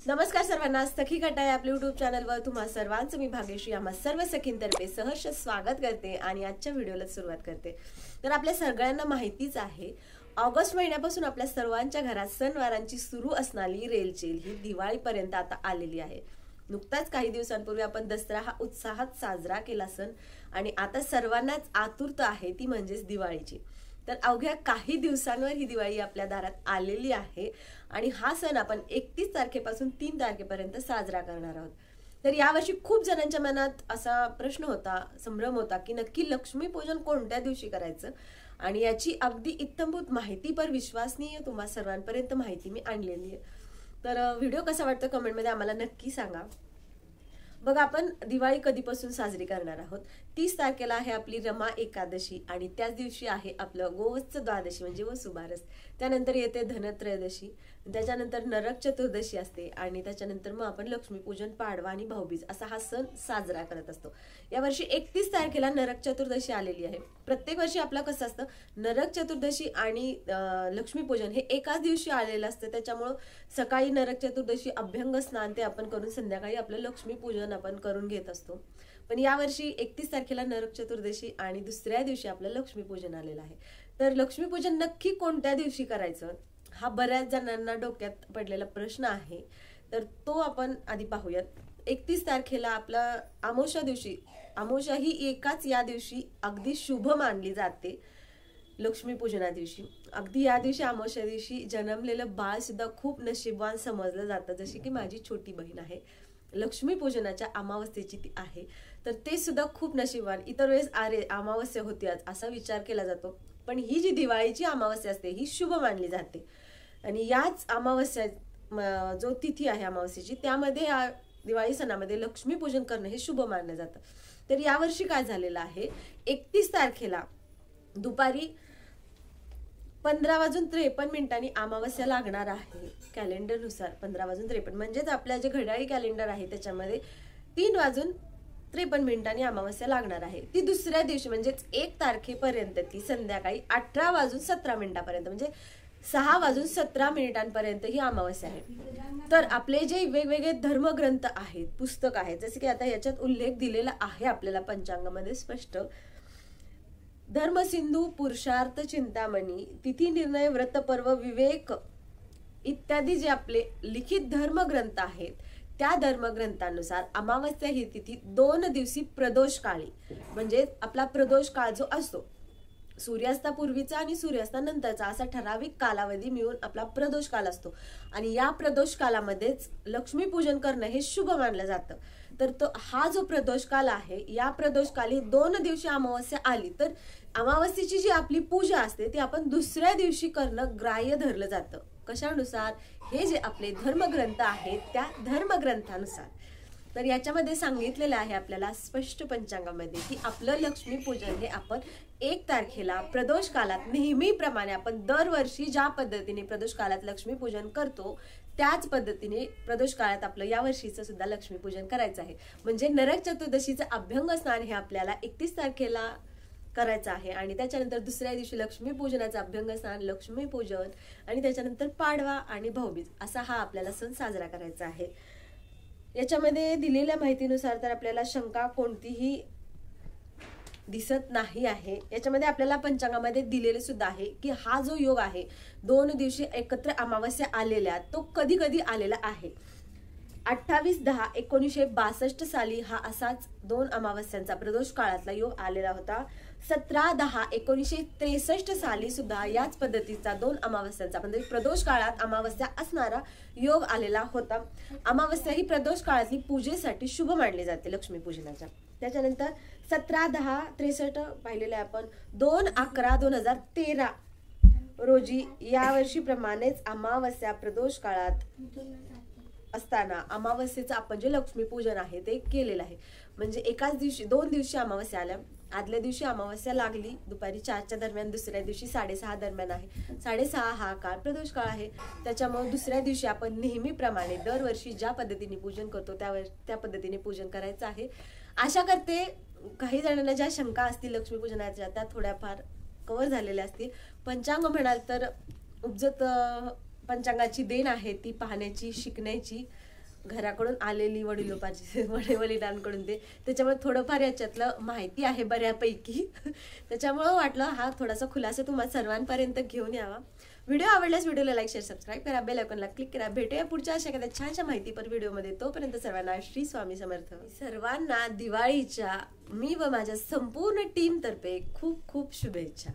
नमस्कार सर्वांना, सखी कटा या आपल्या यूट्यूब चॅनलवर तुम्हा सर्वांचं मी भाग्यश्री आम्हा सर्व सखींतर्फे सहर्ष स्वागत करते आणि आजच्या व्हिडिओला सुरुवात करते। तर आपल्या सगळ्यांना माहितीच आहे, ऑगस्ट महिन्यापासून आपल्या सर्वांच्या घरात सणवारांची सुरू असणारी रेलचेल ही दिवाळीपर्यंत आता आलेली आहे। नुकताच काही दिवसांपूर्वी आपण दसरा हा उत्साहात साजरा केला सण आणि आता सर्वांनाच आतुरता आहे ती म्हणजेच दिवाळीची। तर अवघ्या काही दिवसांवर ही दिवाळी आपल्या दारात आलेली आहे आणि हा सण आपण 31 तारखेपासून 3 तारखेपर्यंत साजरा करणार आहोत। तर यावर्षी खूप जणांच्या मनात असा प्रश्न होता, संभ्रम होता की नक्की लक्ष्मीपूजन कोणत्या दिवशी करायचं आणि याची अगदी इत्थंभूत माहिती पर विश्वसनीय तुम्हा सर्वांपर्यंत माहिती मी आणलेली आहे। तर व्हिडिओ कसा वाटतो कमेंटमध्ये आम्हाला नक्की सांगा। बघा, आपण दिवाळी कधीपासून साजरी करणार आहोत। 30 तारखेला आहे आपली रमा एकादशी आणि त्याच दिवशी आहे आपलं गोवत्स द्वादशी म्हणजे वसुबारस। त्यानंतर येते धनत्रयोदशी, त्याच्यानंतर नरक चतुर्दशी असते आणि त्याच्यानंतर मग आपण लक्ष्मीपूजन, पाडवा आणि भाऊबीज असा हा सण साजरा करत असतो। यावर्षी 31 तारखेला नरक चतुर्दशी आलेली आहे। प्रत्येक वर्षी आपलं कसं असतं, नरक चतुर्दशी आणि लक्ष्मीपूजन हे एकाच दिवशी आलेलं असतं। त्याच्यामुळे सकाळी नरक चतुर्दशी अभ्यंग स्नान ते आपण करून संध्याकाळी आपलं लक्ष्मीपूजन आपण करून घेत असतो। पण यावर्षी 31 तारखेला नरक चतुर्दशी आणि दुसऱ्या दिवशी आपलं लक्ष्मीपूजन आलेलं आहे। तर लक्ष्मीपूजन नक्की कोणत्या दिवशी करायचं हा बऱ्याच जणांना डोक्यात पडलेला प्रश्न आहे। तर तो आपण आधी पाहूयात। 31 तारखेला आपला अमावस्या दिवशी, अमावस्या ही एकाच या दिवशी अगदी शुभ मानली जाते। लक्ष्मीपूजना दिवशी अगदी या दिवशी, अमावस्या दिवशी जन्मलेलं बाळ सुद्धा खूप नशीबवान समजलं जातं। जशी की माझी छोटी बहीण आहे, लक्ष्मीपूजनाच्या अमावस्येची ती आहे, तर ते सुद्धा खूप नशीबवान। इतर वेळेस अरे अमावस्या होती आज असा विचार केला जातो, पण ही जी दिवाळीची अमावस्या असते ही शुभ मानली जाते। आणि याच अमावस्या जो तिथी आहे अमावस्येची, त्यामध्ये दिवाळी सणामध्ये लक्ष्मीपूजन करणं हे शुभ मानलं जातं। तर यावर्षी काय झालेलं आहे, 31 तारखेला दुपारी 15:53 अमावस्या लागणार आहे। कॅलेंडरनुसार 15:53 म्हणजेच आपल्या जे घड्याळी कॅलेंडर आहे त्याच्यामध्ये 3:53 अमावस्या लागणार आहे। ती दुसऱ्या दिवशी म्हणजेच 1 तारखेपर्यंत ती संध्याकाळी 18:17 म्हणजे 6:17 ही अमावस्या आहे। तर आपले जे वेगवेगळे धर्मग्रंथ आहेत, पुस्तक आहेत, जसे की आता याच्यात उल्लेख दिलेला आहे आपल्याला पंचांगामध्ये स्पष्ट, धर्मसिंधू, पुरुषार्थ चिंतामणी, तिथी निर्णय, व्रतपर्व, विवेक इत्यादी जे आपले लिखित धर्मग्रंथ आहेत त्या धर्मग्रंथानुसार अमावस्या ही तिथी 2 दिवशी प्रदोष काळी म्हणजे आपला प्रदोष काळ जो असतो सूर्यास्तापूर्वीचा आणि सूर्यास्तानंतरचा असा ठराविक कालावधी मिळून आपला प्रदोष काल असतो आणि या प्रदोष कालामध्येच लक्ष्मीपूजन करणं हे शुभ मानलं जातं। तर तो हा जो प्रदोष काल आहे, या प्रदोष काली 2 दिवशी अमावस्या आली तर अमावस्येची जी आपली पूजा असते ती आपण दुसऱ्या दिवशी करणं ग्राह्य धरलं जातं। कशानुसार, हे जे आपले धर्मग्रंथ आहेत त्या धर्मग्रंथानुसार। तर याच्यामध्ये सांगितलेलं आहे आपल्याला स्पष्ट पंचांगामध्ये की आपलं लक्ष्मीपूजन हे आपण 1 तारखेला प्रदोष कालात नेहमीप्रमाणे आपण दरवर्षी ज्या पद्धतीने प्रदोष कालात लक्ष्मीपूजन करतो त्याच पद्धतीने प्रदोष काळात आपलं या वर्षीचं सुद्धा लक्ष्मीपूजन करायचं आहे। म्हणजे नरक चतुर्दशीचं अभ्यंग स्नान हे आपल्याला 31 तारखेला करायचं आहे आणि त्याच्यानंतर दुसऱ्या दिवशी लक्ष्मीपूजनाचं अभ्यंग स्नान, लक्ष्मीपूजन आणि त्याच्यानंतर पाडवा आणि भाऊबीज असा हा आपल्याला सण साजरा करायचा आहे। याच्यामध्ये दिलेल्या माहितीनुसार तर आपल्याला शंका कोणतीही दिसत नाही आहे। याच्यामध्ये आपल्याला पंचांगामध्ये दिलेले सुद्धा आहे की हा जो योग आहे 2 दिवशी एकत्र अमावस्या आलेल्या, तो कधी कधी आलेला आहे। 28/10/1962 साली हा असाच 2 अमावस्यांचा प्रदोष काळातला योग आलेला होता। 17/10/1963 साली सुद्धा याच पद्धतीचा 2 अमावस्यांचा म्हणजे प्रदोष काळात अमावस्या असणारा योग आलेला होता। अमावस्या ही प्रदोष काळातली पूजेसाठी शुभ मानली जाते लक्ष्मीपूजनाच्या। त्याच्यानंतर 17/10/63 पाहिलेले आपण 2/11/2013 रोजी यावर्षीप्रमाणेच अमावस्या प्रदोष काळात असताना अमावस्येचं आपण जे लक्ष्मीपूजन आहे ते केलेलं आहे। म्हणजे एकाच दिवशी 2 दिवशी अमावस्या आल्या, आदल्या दिवशी अमावस्या लागली दुपारी 4च्या दरम्यान, दुसऱ्या दिवशी 6:30 दरम्यान आहे। 6:30 हा काळ प्रदोष काळ आहे। त्याच्यामुळे दुसऱ्या दिवशी आपण नेहमीप्रमाणे दरवर्षी ज्या पद्धतीने पूजन करतो त्या पद्धतीने पूजन करायचं आहे। आशा करते काही जणांना ज्या शंका असतील लक्ष्मीपूजनाच्या त्या थोड्याफार कव्हर झालेल्या असतील। पंचांग म्हणाल तर उपजत पंचांगाची देण आहे ती पाहण्याची, शिकण्याची घराकडून आलेली वडिलोपाची वडिलांकडून त्याच्यामुळे थोडंफार याच्यातलं माहिती आहे बऱ्यापैकी. त्याच्यामुळं वाटलं हा थोडासा खुलासा तुम्हाला सर्वांपर्यंत घेऊन यावा. व्हिडिओ आवडल्यास व्हिडिओला लाईक शेअर सबस्क्राईब करा, बेल आयकॉनला क्लिक करा. भेटूया पुढच्या अशा एखाद्या छानशा माहितीपर व्हिडिओमध्ये. तोपर्यंत सर्वांना श्री स्वामी समर्थ. सर्वांना दिवाळीच्या मी व माझ्या संपूर्ण टीम तर्फे खूप खूप शुभेच्छा.